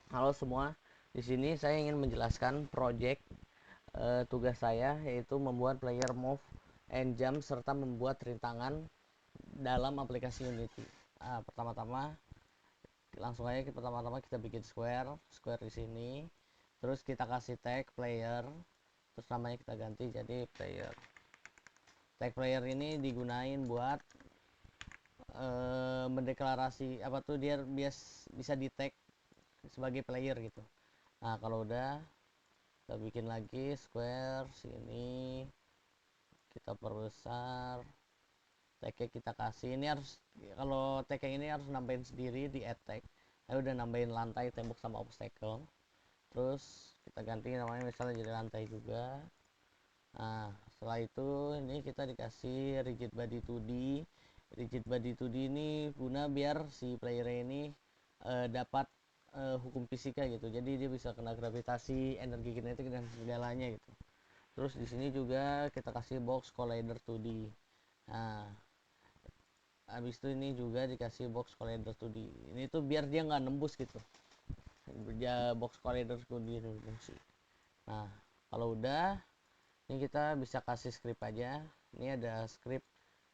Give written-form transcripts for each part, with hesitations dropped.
Halo semua, di sini saya ingin menjelaskan project tugas saya yaitu membuat player move and jump serta membuat rintangan dalam aplikasi Unity. Pertama-tama langsung aja pertama-tama kita bikin square di sini. Terus kita kasih tag player, terus namanya kita ganti jadi player. Tag player ini digunain buat mendeklarasi apa tuh dia bisa di tag sebagai player gitu. Nah, kalau udah kita bikin lagi square sini, kita perbesar, tag kita kasih ini harus, kalau tag yang ini harus nambahin sendiri di add tag. Saya udah nambahin lantai, tembok sama obstacle. Terus kita ganti namanya misalnya jadi lantai juga. Nah, setelah itu ini kita dikasih rigid body 2D. Rigid body 2D ini guna biar si player ini dapat hukum fisika gitu. Jadi dia bisa kena gravitasi, energi kinetik dan segalanya gitu. Terus di sini juga kita kasih box collider 2D. Nah, habis itu ini juga dikasih box collider 2D. Ini tuh biar dia nggak nembus gitu. Dia box collider 2D fungsi. Nah, kalau udah ini kita bisa kasih script aja. Ini ada script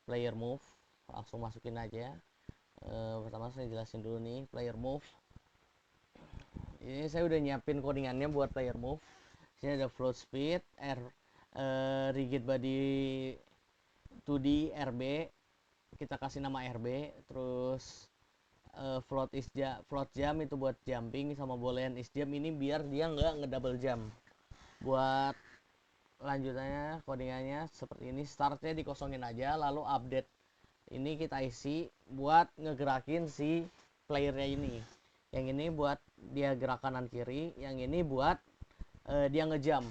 player move. Langsung masukin aja. Pertama saya jelasin dulu nih player move. Ini saya udah nyiapin codingannya buat player move. Sini ada float speed, rigid body 2D RB, kita kasih nama RB. Terus float jump itu buat jumping, sama boolean is jump ini biar dia nggak ngedouble jump. Buat lanjutannya codingannya seperti ini, startnya dikosongin aja, lalu update ini kita isi buat ngegerakin si playernya ini. Yang ini buat dia gerak kanan kiri, yang ini buat dia ngejump.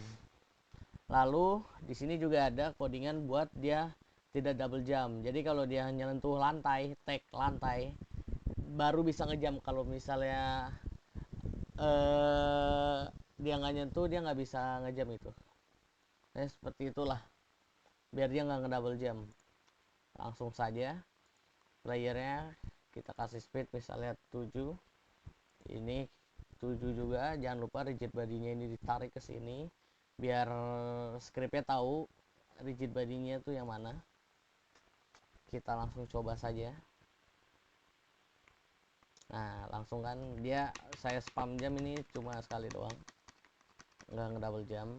Lalu di sini juga ada codingan buat dia tidak double jump. Jadi kalau dia nyentuh lantai, tag lantai, baru bisa ngejump. Kalau misalnya dia nggak nyentuh, dia nggak bisa ngejump itu. Nah, seperti itulah. Biar dia nggak ngedouble jump. Langsung saja playernya kita kasih speed misalnya 7. Ini 7 juga. Jangan lupa rigid bodinya ini ditarik ke sini biar scriptnya tahu rigid bodinya tuh yang mana. Kita langsung coba saja. Nah, langsung kan dia saya spam jam ini cuma sekali doang, nggak ngedouble jam.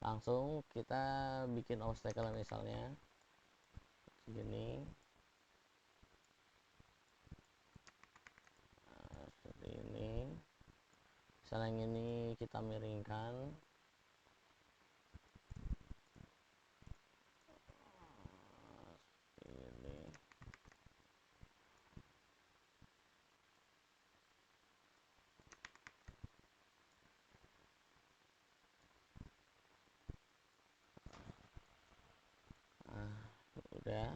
Langsung kita bikin obstacle misalnya gini. Nah, seperti ini. Misalnya yang ini kita miringkan. Ini. Nah, udah.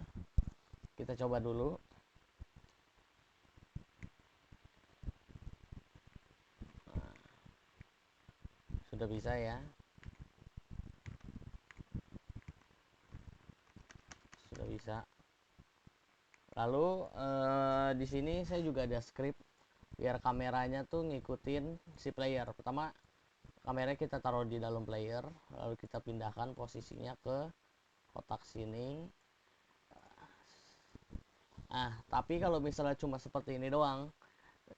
Kita coba dulu. Nah, sudah bisa ya. Sudah bisa. Lalu di sini saya juga ada script biar kameranya tuh ngikutin si player. Pertama, kameranya kita taruh di dalam player, lalu kita pindahkan posisinya ke kotak sini. Nah, tapi kalau misalnya cuma seperti ini doang,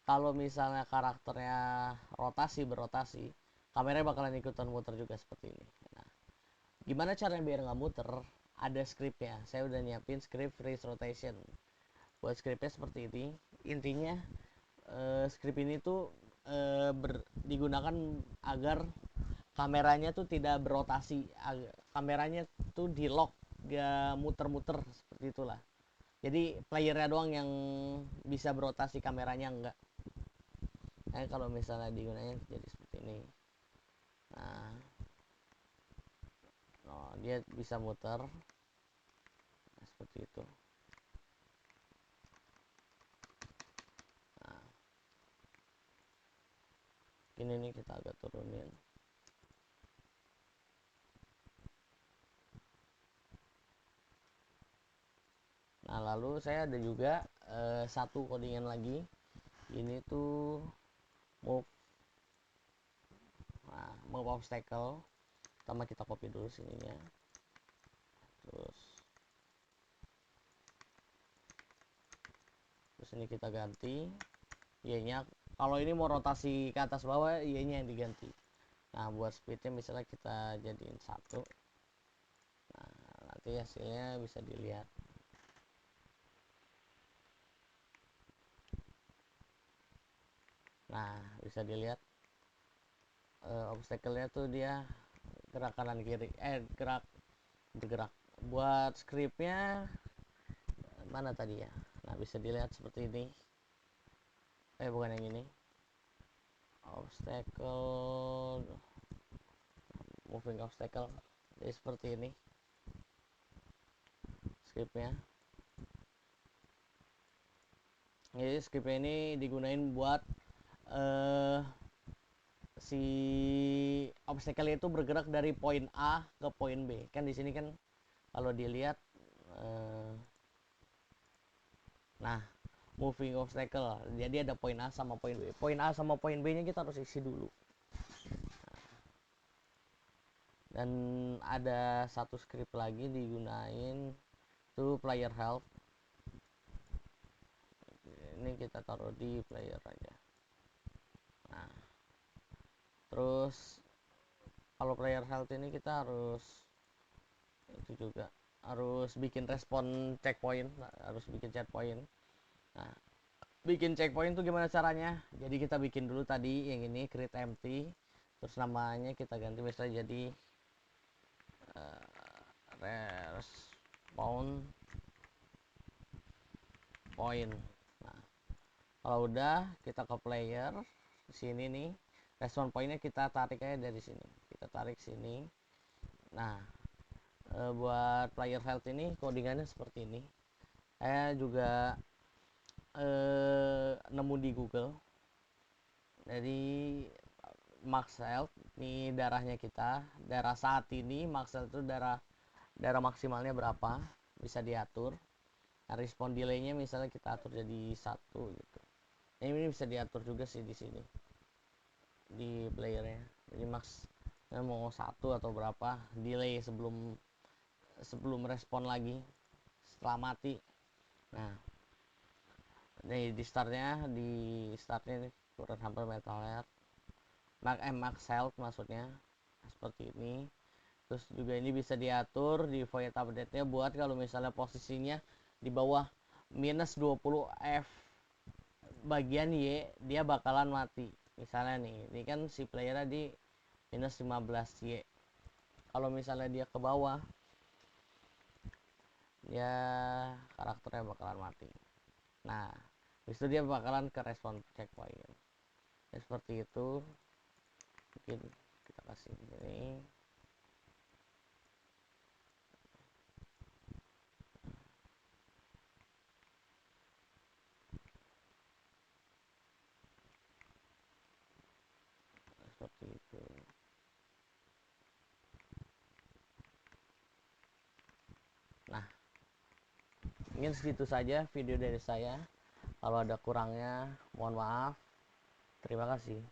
kalau misalnya karakternya berotasi, kameranya bakalan ikutan muter juga seperti ini. Nah, gimana caranya biar nggak muter? Ada scriptnya. Saya udah nyiapin script freeze rotation. Buat scriptnya seperti ini. Intinya script ini tuh digunakan agar kameranya tuh tidak berotasi, kameranya tuh di lock, gak muter-muter seperti itulah. Jadi playernya doang yang bisa berotasi, kameranya enggak. Nah, kalau misalnya digunakan jadi seperti ini. Nah, oh, dia bisa muter. Nah, seperti itu. Nah, ini nih kita agak turunin. Nah, lalu saya ada juga satu codingan lagi. Ini tuh move. Nah, move obstacle. Pertama kita copy dulu sininya. Terus ini kita ganti Y-nya. Kalau ini mau rotasi ke atas bawah, Y-nya yang diganti. Nah, buat speednya misalnya kita jadiin 1. Nah, nanti hasilnya bisa dilihat. Nah, bisa dilihat obstacle-nya tuh dia gerak kanan kiri, gerak bergerak. Buat scriptnya mana tadi ya? Nah, bisa dilihat seperti ini. Bukan yang ini. Obstacle, moving obstacle. Jadi seperti ini scriptnya. Jadi scriptnya ini digunain buat si obstacle itu bergerak dari poin A ke poin B. Kan di sini kan kalau dilihat nah, moving obstacle. Jadi ada poin A sama poin B. Poin A sama poin B-nya kita harus isi dulu. Dan ada satu script lagi digunain tuh player health. Ini kita taruh di player aja. Nah, terus kalau player health ini kita harus itu juga harus bikin respon checkpoint, harus bikin checkpoint. Nah, bikin checkpoint tuh gimana caranya? Jadi kita bikin dulu tadi yang ini create empty, terus namanya kita ganti misalnya jadi respawn point. Nah, kalau udah kita ke player sini nih, respawn pointnya kita tarik aja dari sini, kita tarik sini. Nah, buat player health ini codingannya seperti ini. Saya juga nemu di Google. Jadi max health ini darahnya kita, darah saat ini max health itu darah maksimalnya berapa, bisa diatur. Nah, respon delaynya misalnya kita atur jadi 1 gitu. Nah, ini bisa diatur juga sih di sini di playernya. Jadi max mau 1 atau berapa delay sebelum respon lagi setelah mati. Nah, ini di startnya nih turun hampir metal head max health maksudnya seperti ini. Terus juga ini bisa diatur di void update nya buat kalau misalnya posisinya di bawah minus 20 F bagian Y dia bakalan mati. Misalnya nih, ini kan si playernya di minus 15 Y. Kalau misalnya dia ke bawah, dia karakternya bakalan mati. Nah, itu dia bakalan ke respon checkpoint. Ya, seperti itu. Mungkin kita kasih ini. Seperti itu. Nah, mungkin segitu saja video dari saya. Kalau ada kurangnya, mohon maaf. Terima kasih.